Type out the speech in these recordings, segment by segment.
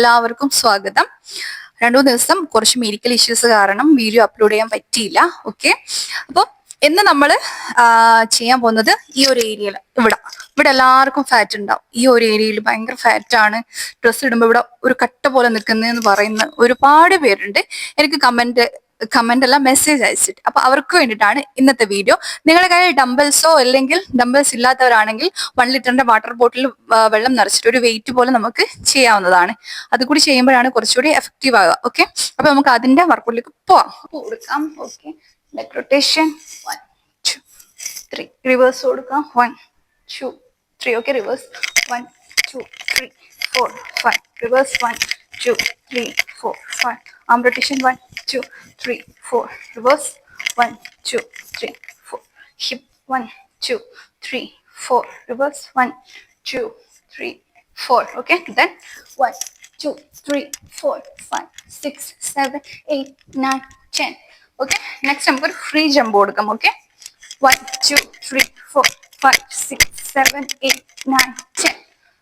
എല്ലാവർക്കും സ്വാഗതം. 2 ദിവസം കുറച്ച് മെഡിക്കൽ ഇഷ്യൂസ് കാരണം വീഡിയോ അപ്ലോഡ് ചെയ്യാൻ പറ്റിയില്ല. ഓക്കെ, അപ്പോൾ ഇന്ന് നമ്മൾ ചെയ്യാൻ പോകുന്നത് ഈ ഒരു ഏരിയയിൽ ഇവിടെ എല്ലാവർക്കും ഫാറ്റ് ഉണ്ടാവും. ഈ ഒരു ഏരിയയിൽ ഭയങ്കര ഫാറ്റാണ്, ഡ്രസ്സ് ഇടുമ്പോൾ ഇവിടെ ഒരു കട്ട പോലെ നിൽക്കുന്നതെന്ന് പറയുന്ന ഒരുപാട് പേരുണ്ട്. എനിക്ക് കമന്റ് അല്ല, മെസ്സേജ് അയച്ചിട്ട്. അപ്പൊ അവർക്ക് വേണ്ടിയിട്ടാണ് ഇന്നത്തെ വീഡിയോ. നിങ്ങളുടെ കയ്യിൽ ഡംബൽസോ അല്ലെങ്കിൽ ഡംബൽസ് ഇല്ലാത്തവരാണെങ്കിൽ 1 ലിറ്ററിന്റെ വാട്ടർ ബോട്ടിൽ വെള്ളം നിറച്ചിട്ട് ഒരു വെയിറ്റ് പോലെ നമുക്ക് ചെയ്യാവുന്നതാണ്. അതുകൂടി ചെയ്യുമ്പോഴാണ് കുറച്ചുകൂടി എഫക്റ്റീവ് ആകുക. ഓക്കെ, അപ്പൊ നമുക്ക് അതിന്റെ വർക്കൗട്ടിലേക്ക് പോവാം. കൊടുക്കാം. ഓക്കെ, ലെഗ് റൊട്ടേഷൻ 1 2 3, റിവേഴ്സ് കൊടുക്കാം 1 2 3. Okay, reverse 1 2 3 4 5, reverse 1 2 3 4 5. arm rotation 1 2 3 4, reverse 1 2 3 4, hip 1 2 3 4, reverse 1 2 3 4. Okay, then 1 2 3 4 5 6 7 8 9 10. Okay, next നമുക്ക് ഫ്രീ ജമ്പ് കൊടുക്കാം. ഓക്കെ, 1 2 3 4 5 6 7 8 9 10.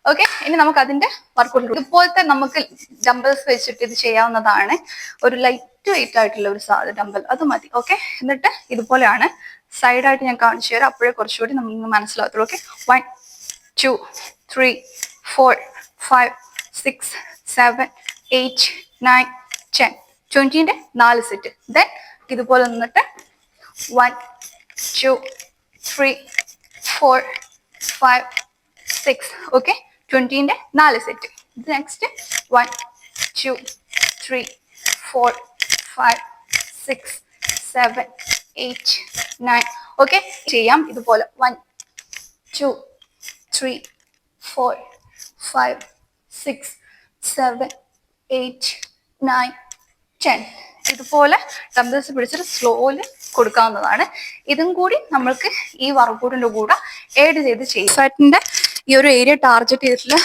ഓക്കെ, ഇനി നമുക്ക് അതിന്റെ വർക്കൗട്ട്. ഇതുപോലത്തെ നമുക്ക് ഡംബൽസ് വെച്ചിട്ട് ഇത് ചെയ്യാവുന്നതാണ്. ഒരു ലൈറ്റ് വെയിറ്റ് ആയിട്ടുള്ള ഒരു ഡംബൽ അത് മതി. ഓക്കെ, എന്നിട്ട് ഇതുപോലെയാണ് സൈഡായിട്ട് ഞാൻ കാണിച്ചു തരാം, അപ്പോഴേ കുറച്ചുകൂടി നമുക്ക് മനസ്സിലാകത്തുള്ളൂ. ഓക്കെ, 1 2 3 4 5 6 7 8 9 10. 20ന്റെ 4 സെറ്റ്. ദെൻ ഇതുപോലെ നിന്നിട്ട് 1 2 3 4 5 6. ഓക്കെ, 20ന്റെ 4 സെറ്റ്. നെക്സ്റ്റ് 1 2 3 4 5 6 7 8 9. ഓക്കെ, ചെയ്യാം ഇതുപോലെ 1 2 3 4 5 6 7 8 9 10. ഇതുപോലെ ഡംബൽസ് പിടിച്ചിട്ട് സ്ലോലി കൊടുക്കാവുന്നതാണ്. ഇതും കൂടി നമ്മൾക്ക് ഈ വർക്കൗട്ടിന്റെ കൂടെ ആഡ് ചെയ്ത് ചെയ്യും. ഫാറ്റിന്റെ ഈ ഒരു ഏരിയ ടാർഗറ്റ് ചെയ്തിട്ടുള്ള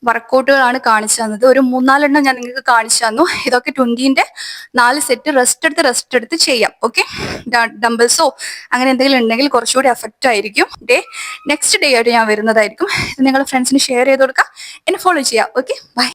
വർക്കൗട്ടുകളാണ് കാണിച്ചു തന്നത്. ഒരു 3-4 എണ്ണം ഞാൻ നിങ്ങൾക്ക് കാണിച്ചു തന്നു. ഇതൊക്കെ 20ന്റെ 4 സെറ്റ് റെസ്റ്റ് എടുത്ത് ചെയ്യാം. ഓക്കെ, ഡംബൽസോ അങ്ങനെ എന്തെങ്കിലും ഉണ്ടെങ്കിൽ കുറച്ചുകൂടി എഫക്റ്റ് ആയിരിക്കും. നെക്സ്റ്റ് ഡേ ആയിട്ട് ഞാൻ വരുന്നതായിരിക്കും. ഇത് നിങ്ങളുടെ ഫ്രണ്ട്സിന് ഷെയർ ചെയ്ത് കൊടുക്കുക, എന്നെ ഫോളോ ചെയ്യാം. Okay, by.